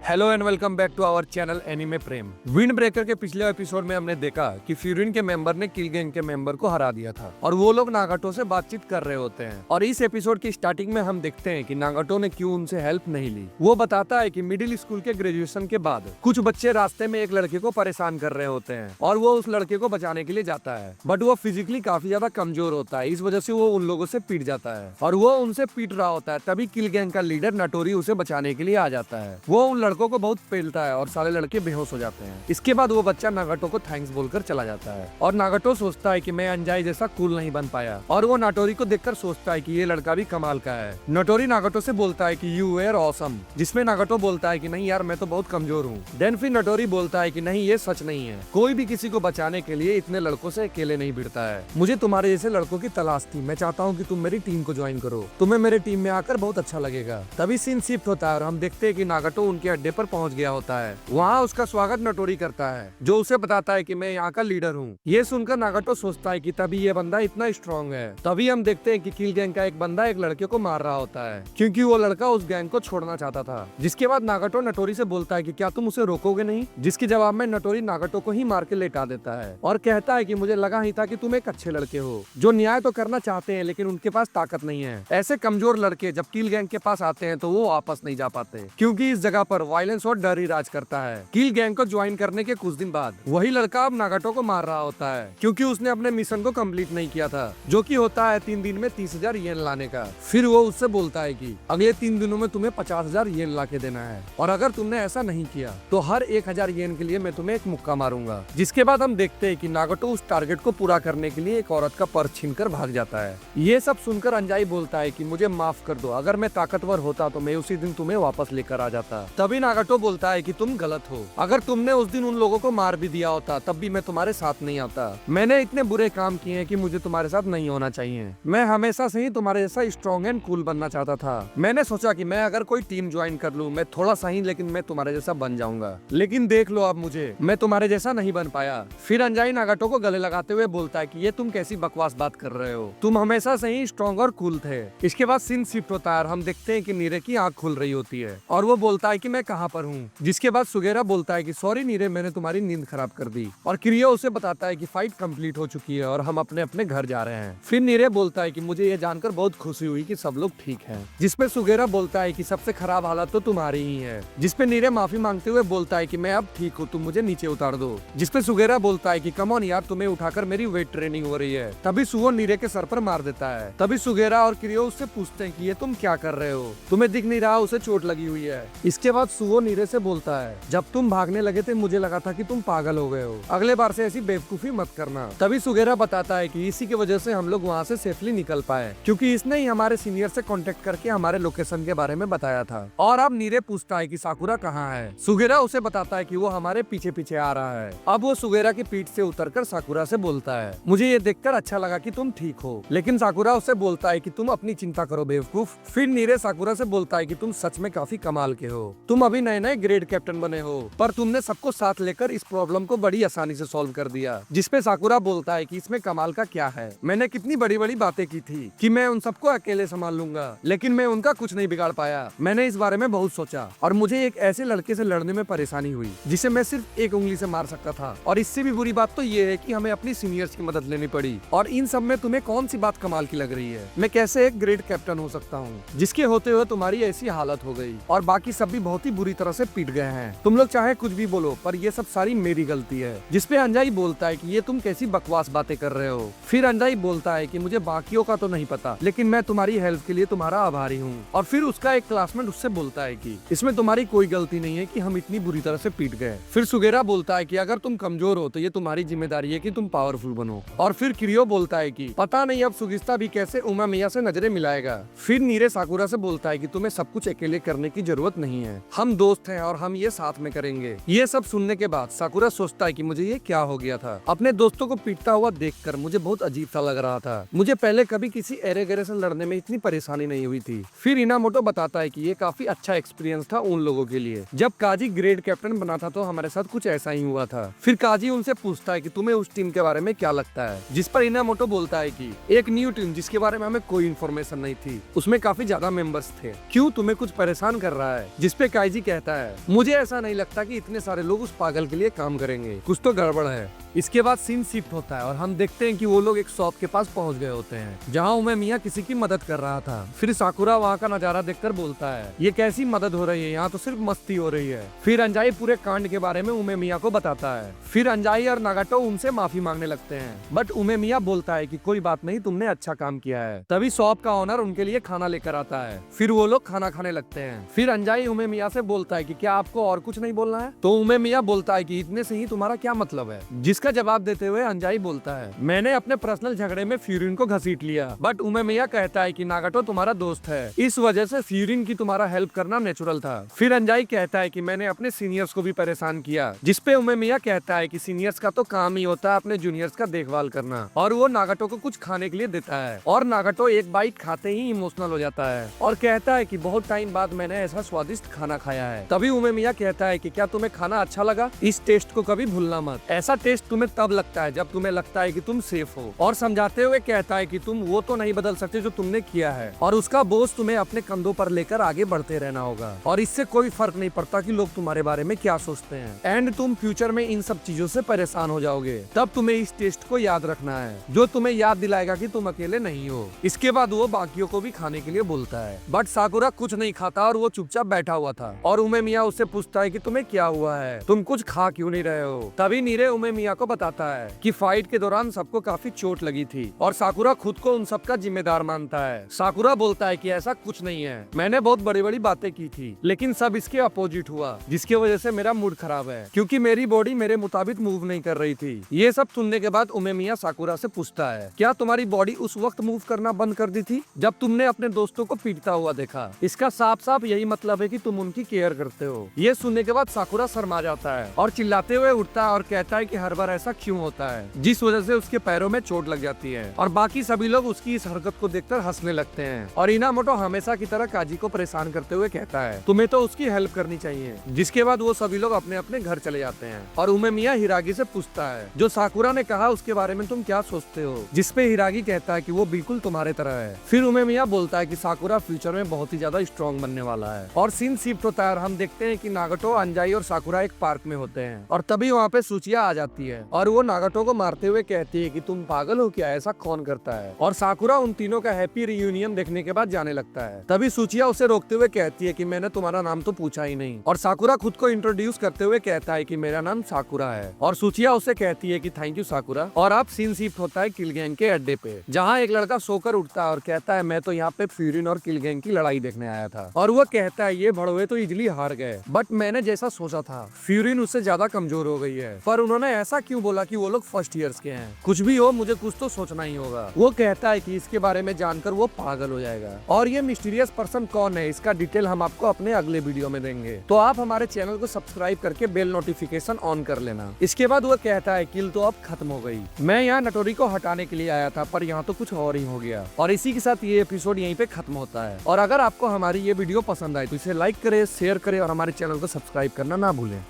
Hello and welcome back to our channel anime Prem. Wind breaker के पिछले episode में हमने देखा कि फ्यूरिन के मेंबर ने किल गैंग के मेंबर को हरा दिया था और वो लोग नागाटो से बातचीत कर रहे होते हैं। और इस एपिसोड की स्टार्टिंग में हम देखते हैं कि नागाटो ने क्यों उनसे हेल्प नहीं ली। वो बताता है कि मिडिल स्कूल के ग्रेजुएशन के बाद कुछ बच्चे रास्ते में एक लड़के को परेशान कर रहे होते हैं और वो उस लड़के को बचाने के लिए जाता है, बट वो फिजिकली काफी ज्यादा कमजोर होता है। इस वजह से वो उन लोगों से पीट जाता है और वो उनसे पीट रहा होता है। तभी किल गैंग का लीडर नटोरी उसे बचाने के लिए आ जाता है। वो उन लड़कों को बहुत पेलता है और सारे लड़के बेहोश हो जाते हैं। इसके बाद वो बच्चा नागाटो को थैंक्स बोलकर चला जाता है और नागाटो सोचता है कि मैं अंजाई जैसा कूल नहीं बन पाया, और वो नटोरी को देखकर सोचता है कि ये लड़का भी कमाल का है। नटोरी नागाटो से बोलता है कि यू वेर ऑसम, जिसमें नागाटो बोलता है कि नहीं यार मैं तो बहुत कमजोर हूँ। देन फिर नटोरी बोलता है कि नहीं ये सच नहीं है, कोई भी किसी को बचाने के लिए इतने लड़कों से अकेले नहीं भिड़ता है। मुझे तुम्हारे जैसे लड़कों की तलाश थी, मैं चाहता हूँ कि तुम मेरी टीम को ज्वाइन करो, तुम्हें मेरे टीम में आकर बहुत अच्छा लगेगा। तभी सीन शिफ्ट होता है और हम देखते हैं कि नागाटो उनके अड्डे पर पहुंच गया होता है। वहाँ उसका स्वागत नटोरी करता है, जो उसे बताता है कि मैं यहाँ का लीडर हूँ। ये सुनकर नागाटो सोचता है कि तभी ये बंदा इतना स्ट्रॉन्ग है। तभी हम देखते हैं कि किल गैंग का एक बंदा एक लड़के को मार रहा होता है, क्योंकि वो लड़का उस गैंग को छोड़ना चाहता था। जिसके बाद नागाटो नटोरी से बोलता है कि क्या तुम उसे रोकोगे नहीं, जिसके जवाब में नटोरी नागाटो को ही मार के लेटा देता है और कहता है कि मुझे लगा ही था कि तुम एक अच्छे लड़के हो जो न्याय तो करना चाहते हैं, लेकिन उनके पास ताकत नहीं है। ऐसे कमजोर लड़के जब किल गैंग के पास आते हैं तो वो वापस नहीं जा पाते, क्योंकि इस जगह पर वायलेंस और डर ही राज करता है। किल गैंग को ज्वाइन करने के कुछ दिन बाद वही लड़का अब नागाटो को मार रहा होता है, क्योंकि उसने अपने मिशन को कंप्लीट नहीं किया था, जो कि होता है 3 दिन में 30,000 येन लाने का। फिर वो उससे बोलता है कि अगले 3 दिनों में तुम्हें 50,000 येन ला के देना है, और अगर तुमने ऐसा नहीं किया तो हर 1,000 येन के लिए मैं तुम्हें एक मुक्का मारूंगा। जिसके बाद हम देखते हैं कि नागाटो उस टारगेट को पूरा करने के लिए एक औरत का पर्स छीनकर भाग जाता है। ये सब सुनकर अंजाई बोलता है कि मुझे माफ कर दो, अगर मैं ताकतवर होता तो मैं उसी दिन तुम्हें वापस लेकर आ जाता। तभी नागाटो बोलता है कि तुम गलत हो, अगर तुमने उस दिन उन लोगों को मार भी दिया होता तब भी मैं तुम्हारे साथ नहीं आता। मैंने इतने बुरे काम किए हैं कि मुझे तुम्हारे साथ नहीं होना चाहिए। मैं हमेशा से ही तुम्हारे जैसा स्ट्रॉन्ग एंड कूल बनना चाहता था। मैंने सोचा कि मैं अगर कोई टीम ज्वाइन कर लूं, मैं थोड़ा सा ही लेकिन मैं तुम्हारे जैसा बन जाऊंगा, लेकिन देख लो अब मुझे, मैं तुम्हारे जैसा नहीं बन पाया। फिर अंजाई नागाटो को गले लगाते हुए बोलता है कि ये तुम कैसी बकवास बात कर रहे हो, तुम हमेशा से ही स्ट्रॉन्ग और कूल थे। इसके बाद सीन शिफ्ट होता है और हम देखते हैं कि नीरे की आंख खुल रही होती है और वो बोलता है कि मैं कहाँ पर हूँ। जिसके बाद सुगेरा बोलता है कि सॉरी नीरे, मैंने तुम्हारी नींद खराब कर दी। और किरियो उसे बताता है कि फाइट कंप्लीट हो चुकी है और हम अपने अपने घर जा रहे हैं। फिर नीरे बोलता है कि मुझे ये जानकर बहुत खुशी हुई कि सब लोग ठीक हैं। जिसपे सुगेरा बोलता है कि सबसे खराब हालत तो तुम्हारी ही है। जिसपे नीरे माफी मांगते हुए बोलता है कि मैं अब ठीक हूँ, तुम मुझे नीचे उतार दो। जिसपे सुगेरा बोलता है कि कम ऑन यार, तुम्हें उठाकर मेरी वेट ट्रेनिंग हो रही है। तभी सुगो नीरे के सर पर मार देता है। तभी सुगेरा और किरियो उससे पूछते हैं कि ये तुम क्या कर रहे हो, तुम्हें दिख नहीं रहा उसे चोट लगी हुई है। इसके बाद सुगो नीरे से बोलता है, जब तुम भागने लगे थे मुझे लगा था कि तुम पागल हो गए हो, अगले बार से ऐसी बेवकूफी मत करना। तभी सुगेरा बताता है कि इसी की वजह से हम लोग वहाँ से सेफली निकल पाए, क्योंकि इसने ही हमारे सीनियर से कांटेक्ट करके हमारे लोकेशन के बारे में बताया था। और अब नीरे पूछता है कि साकुरा कहाँ है। सुगेरा उसे बताता है कि वो हमारे पीछे पीछे आ रहा है। अब वो सुगेरा की पीठ से उतरकर साकुरा से बोलता है, मुझे ये देखकर अच्छा लगा कि तुम ठीक हो, लेकिन साकुरा उसे बोलता है कि तुम अपनी चिंता करो बेवकूफ। फिर नीरे साकुरा से बोलता है कि तुम सच में काफी कमाल के हो, तुम अभी नए नए ग्रेड कैप्टन बने हो, पर तुमने सबको साथ लेकर इस प्रॉब्लम को बड़ी आसानी से सॉल्व कर दिया। जिसपे साकुरा बोलता है कि इसमें कमाल का क्या है, मैंने कितनी बड़ी बड़ी बातें की थी कि मैं उन सबको अकेले संभाल लूंगा, लेकिन मैं उनका कुछ नहीं बिगाड़ पाया। मैंने इस बारे में बहुत सोचा और मुझे एक ऐसे लड़के से लड़ने में परेशानी हुई जिसे मैं सिर्फ एक उंगली से मार सकता था, और इससे भी बुरी बात तो ये है कि हमें अपनी सीनियर्स की मदद लेनी पड़ी। और इन सब में तुम्हें कौन सी बात कमाल की लग रही है, मैं कैसे एक ग्रेट कैप्टन हो सकता हूँ जिसके होते हुए तुम्हारी ऐसी हालत हो गई, और बाकी सब भी बहुत ही बुरी तरह से पीट गए हैं। तुम लोग चाहे कुछ भी बोलो, पर ये सब सारी मेरी गलती है। जिसपे अंजाई बोलता है कि ये तुम कैसी बकवास बातें कर रहे हो। फिर अंजाई बोलता है कि मुझे बाकियों का तो नहीं पता, लेकिन मैं तुम्हारी हेल्प के लिए तुम्हारा आभारी हूँ। और फिर उसका एक क्लासमेट उससे बोलता है कि इसमें तुम्हारी कोई गलती नहीं है कि हम इतनी बुरी तरह से पीट गए। फिर सुगेरा बोलता है कि अगर तुम कमजोर हो तो ये तुम्हारी जिम्मेदारी है कि तुम पावरफुल बनो। और फिर किरियो बोलता है कि पता नहीं अब सुगिस्ता भी कैसे उमा मिया से नजरें मिलाएगा। फिर नीरे साकुरा से बोलता है कि तुम्हें सब कुछ अकेले करने की जरूरत नहीं है, हम दोस्त हैं और हम ये साथ में करेंगे। ये सब सुनने के बाद साकुरा सोचता है कि मुझे ये क्या हो गया था। अपने दोस्तों को पीटता हुआ देखकर मुझे बहुत अजीब सा लग रहा था। मुझे पहले कभी किसी एरे गरे से लड़ने में इतनी परेशानी नहीं हुई थी। फिर इनामोटो बताता है कि ये काफी अच्छा एक्सपीरियंस था उन लोगों के लिए। जब काजी ग्रेड कैप्टन बना था तो हमारे साथ कुछ ऐसा ही हुआ था। फिर काजी उनसे पूछता है कि तुम्हें उस टीम के बारे में क्या लगता है, जिस पर इनामोटो बोलता है कि एक न्यू टीम जिसके बारे में हमें कोई इन्फॉर्मेशन नहीं थी, उसमें काफी ज्यादा मेंबर्स थे, क्यों तुम्हें कुछ परेशान कर रहा है। जिसपे काजी तेजी कहता है, मुझे ऐसा नहीं लगता कि इतने सारे लोग उस पागल के लिए काम करेंगे, कुछ तो गड़बड़ है। इसके बाद सीन शिफ्ट होता है और हम देखते हैं कि वो लोग एक शॉप के पास पहुंच गए होते हैं जहां उमेमिया किसी की मदद कर रहा था। फिर साकुरा वहां का नजारा देखकर बोलता है, ये कैसी मदद हो रही है, यहाँ तो सिर्फ मस्ती हो रही है। फिर अंजाई पूरे कांड के बारे में उमेमिया को बताता है। फिर अंजाई और नागाटो उनसे माफी मांगने लगते हैं, बट उमेमिया बोलता है कि कोई बात नहीं, तुमने अच्छा काम किया है। तभी शॉप का ओनर उनके लिए खाना लेकर आता है। फिर वो लोग खाना खाने लगते हैं। फिर अंजाई उमेमिया से बोलता है कि क्या आपको और कुछ नहीं बोलना है? तो उमेमिया बोलता है कि इतने से ही तुम्हारा क्या मतलब है? जिसका जवाब देते हुए अंजाई बोलता है, मैंने अपने पर्सनल झगड़े में फ्यूरिन को घसीट लिया, बट उमेमिया कहता है कि नागाटो तुम्हारा दोस्त है, इस वजह से फ्यूरिन की तुम्हारा हेल्प करना नेचुरल था। फिर अंजाई कहता है कि मैंने अपने सीनियर्स को भी परेशान किया, जिसपे उमेमिया कहता है कि सीनियर्स का तो काम ही होता है अपने जूनियर्स का देखभाल करना, और वो नागाटो को कुछ खाने के लिए देता है और नागाटो एक बाइट खाते ही इमोशनल हो जाता है और कहता है कि बहुत टाइम बाद मैंने ऐसा स्वादिष्ट खाना खाया है। तभी उमेमिया कहता है कि क्या तुम्हें खाना अच्छा लगा? इस टेस्ट को कभी भूलना मत, ऐसा टेस्ट तुम्हें तब लगता है जब तुम्हें लगता है कि तुम सेफ हो। और समझाते हुए कहता है कि तुम वो तो नहीं बदल सकते जो तुमने किया है, और उसका बोझ तुम्हें अपने कंधों पर लेकर आगे बढ़ते रहना होगा, और इससे कोई फर्क नहीं पड़ता कि लोग तुम्हारे बारे में क्या सोचते हैं, एंड तुम फ्यूचर में इन सब चीजों से परेशान हो जाओगे। तब तुम्हें इस टेस्ट को याद रखना है जो तुम्हें याद दिलाएगा कि तुम अकेले नहीं हो। इसके बाद वो बाकियों को भी खाने के लिए बोलता है, बट साकुरा कुछ नहीं खाता और वो चुपचाप बैठा हुआ था। और उमेमिया उससे पूछता है कि तुम्हें क्या हुआ है, तुम कुछ खा क्यों नहीं रहे हो? तभी नीरे उमेमिया को बताता है कि फाइट के दौरान सबको काफी चोट लगी थी और साकुरा खुद को उन सब का जिम्मेदार मानता है। साकुरा बोलता है कि ऐसा कुछ नहीं है, मैंने बहुत बड़ी बड़ी बातें की थी, लेकिन सब इसके अपोजिट हुआ, जिसकी वजह से मेरा मूड खराब है, क्योंकि मेरी बॉडी मेरे मुताबिक मूव नहीं कर रही थी। ये सब सुनने के बाद उमेमिया साकुरा से पूछता है, क्या तुम्हारी बॉडी उस वक्त मूव करना बंद कर दी थी जब तुमने अपने दोस्तों को पीटता हुआ देखा? इसका साफ साफ यही मतलब है कि तुम उनकी केयर करते हो। ये सुनने के बाद साकुरा शर्मा जाता है और चिल्लाते हुए उठता है और कहता है कि हर बार ऐसा क्यों होता है, जिस वजह से उसके पैरों में चोट लग जाती है। और बाकी सभी लोग उसकी इस हरकत को देखकर हंसने लगते हैं और इनामोटो हमेशा की तरह काजी को परेशान करते हुए कहता है, तुम्हें तो उसकी हेल्प करनी चाहिए। जिसके बाद वो सभी लोग अपने अपने घर चले जाते हैं और उमेमिया हिरागी से पूछता है, जो साकुरा ने कहा उसके बारे में तुम क्या सोचते हो? जिसपे हिरागी कहता है कि वो बिल्कुल तुम्हारे तरह है। फिर उमेमिया बोलता है कि साकुरा फ्यूचर में बहुत ही ज्यादा स्ट्रॉन्ग बनने वाला है। और सीन शिफ्ट होता है और हम देखते हैं कि नागाटो, अंजाई और साकुरा एक पार्क में होते हैं और तभी वहाँ पे सूचिया आ जाती है और वो नागाटो को मारते हुए कहती है कि तुम पागल हो क्या, ऐसा कौन करता है? और साकुरा उन तीनों का हैप्पी रियूनियन देखने के बाद जाने लगता है। तभी सूचिया उसे रोकते हुए कहती है कि मैंने तुम्हारा नाम तो पूछा ही नहीं। और साकुरा खुद को इंट्रोड्यूस करते हुए कहता है कि मेरा नाम साकुरा है। और सूचिया उसे कहती है कि थैंक यू साकुरा। और अब सीन शिफ्ट होता है किल गैंग के अड्डे पे, जहाँ एक लड़का सोकर उठता है और कहता है, मैं तो यहाँ पे फ्यूरिन और किल गैंग की लड़ाई देखने आया था। और वो कहता है, ये भड़वे तो इजली हार गए, बट मैंने जैसा सोचा था फ्यूरिन उससे ज्यादा कमजोर हो गई है। पर उन्होंने ऐसा क्यों बोला कि वो लोग फर्स्ट ईयर्स के हैं? कुछ भी हो, मुझे कुछ तो सोचना ही होगा। वो कहता है कि इसके बारे में जानकर वो पागल हो जाएगा। और ये मिस्टीरियस पर्सन कौन है, इसका डिटेल हम आपको अपने अगले वीडियो में देंगे, तो आप हमारे चैनल को सब्सक्राइब करके बेल नोटिफिकेशन ऑन कर लेना। इसके बाद वो कहता है, किल तो अब खत्म हो गई, मैं यहाँ नटोरी को हटाने के लिए आया था, पर यहाँ तो कुछ और ही हो गया। और इसी के साथ ये एपिसोड यहीं पे खत्म होता है। और अगर आपको हमारी ये वीडियो पसंद आए तो इसे लाइक करे, शेयर करे और हमारे चैनल को सब्सक्राइब करना ना भूलें।